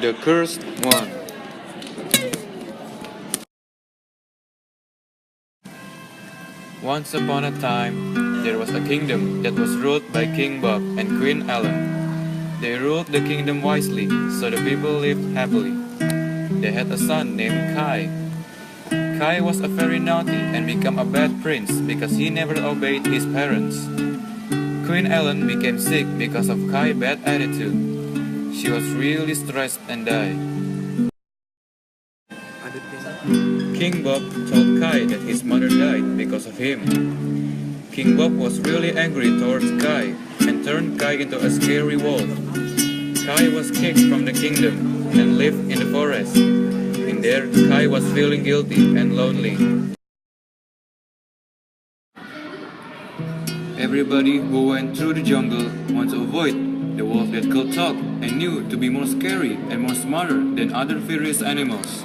The Cursed One. Once upon a time, there was a kingdom that was ruled by King Bob and Queen Ellen. They ruled the kingdom wisely, so the people lived happily. They had a son named Kai. Kai was a very naughty and became a bad prince because he never obeyed his parents. Queen Ellen became sick because of Kai's bad attitude. She was really stressed and died. King Bob told Kai that his mother died because of him. King Bob was really angry towards Kai and turned Kai into a scary wolf. Kai was kicked from the kingdom and lived in the forest. In there, Kai was feeling guilty and lonely. Everybody who went through the jungle wanted to avoid the wolf that could talk and knew to be more scary and more smarter than other furious animals.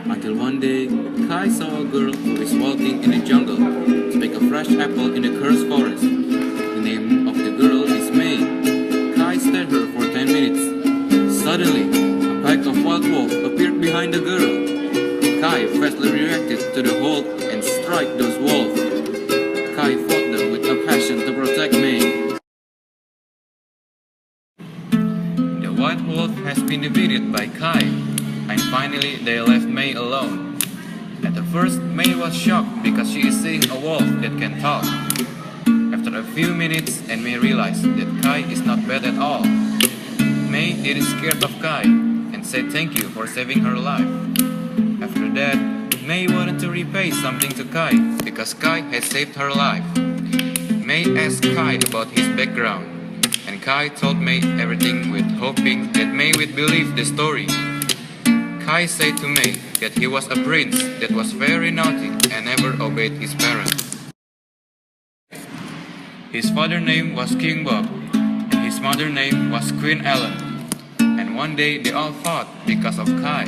Until one day, Kai saw a girl who is walking in the jungle to pick a fresh apple in the cursed forest. The name of the girl is May. Kai stared her for 10 minutes. Suddenly, a pack of wild wolves appeared behind the girl. Kai fastly reacted to the hold and struck those wolves. Kai fought them with a passion to protect May. The white wolf has been defeated by Kai, and finally they left May alone. At the first, May was shocked because she is seeing a wolf that can talk. After a few minutes, and May realized that Kai is not bad at all. May is scared of Kai and said thank you for saving her life. After that, May wanted to repay something to Kai because Kai had saved her life. May asked Kai about his background, and Kai told May everything with hoping that May would believe the story. Kai said to May that he was a prince that was very naughty and never obeyed his parents. His father's name was King Bob, and his mother's name was Queen Ellen. And one day they all fought because of Kai.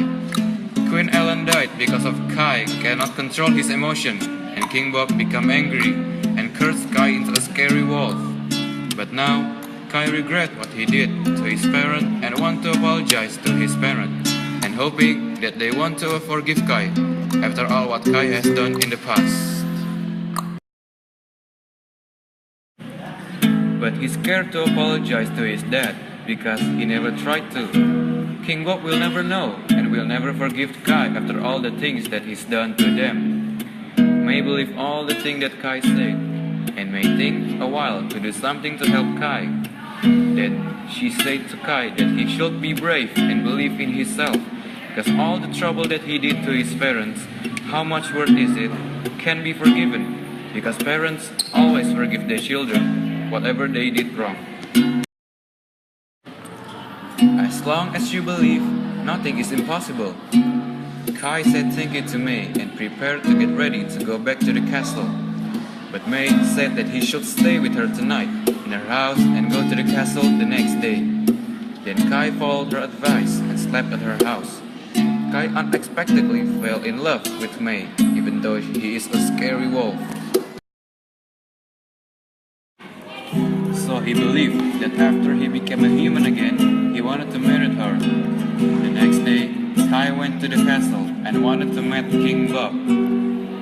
Queen Ellen died because of Kai cannot control his emotion, and King Bob became angry and cursed Kai into a scary wolf. But now, Kai regrets what he did to his parents and wants to apologize to his parents, and hoping that they want to forgive Kai after all what Kai has done in the past. But he's scared to apologize to his dad because he never tried to. King Bob will never know and will never forgive Kai after all the things that he's done to them. May believe all the things that Kai said and may think a while to do something to help Kai. Then she said to Kai that he should be brave and believe in himself because all the trouble that he did to his parents, how much worth is it, can be forgiven because parents always forgive their children whatever they did wrong. As long as you believe, nothing is impossible. Kai said thank you to May and prepared to get ready to go back to the castle. But May said that he should stay with her tonight in her house and go to the castle the next day. Then Kai followed her advice and slept at her house. Kai unexpectedly fell in love with May, even though he is a scary wolf. So he believed that after he became a human again, he wanted to marry her. The next day, Kai went to the castle and wanted to meet King Bob.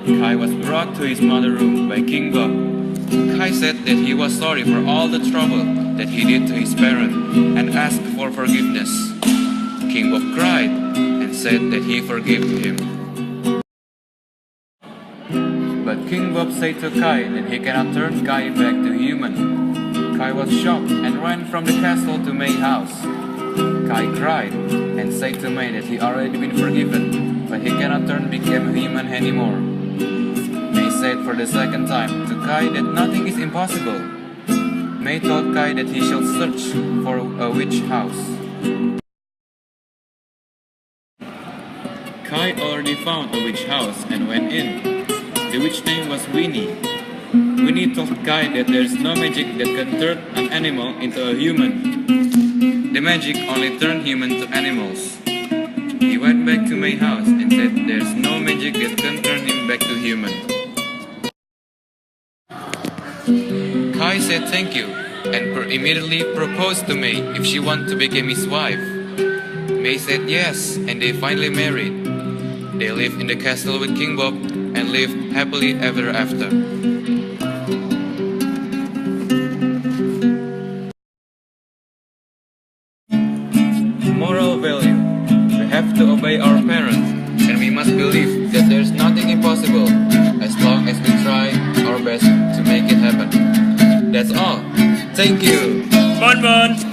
Kai was brought to his mother's room by King Bob. Kai said that he was sorry for all the trouble that he did to his parents and asked for forgiveness. King Bob cried and said that he forgave him. But King Bob said to Kai that he cannot turn Kai back to human. Kai was shocked and ran from the castle to May's house. Kai cried and said to May that he already been forgiven, but he cannot become a human anymore. May said for the second time to Kai that nothing is impossible. May told Kai that he should search for a witch house. Kai already found a witch house and went in. The witch name was Winnie. Winnie told Kai that there is no magic that can turn an animal into a human. The magic only turned humans to animals. He went back to May's house and said there is no magic that can turn him back to human. Kai said thank you and immediately proposed to May if she wanted to become his wife. May said yes, and they finally married. They lived in the castle with King Bob and lived happily ever after. Moral value: we have to obey our parents, and we must believe that there's nothing impossible as long as we try our best to make it happen. That's all. Thank you. Bon Bon.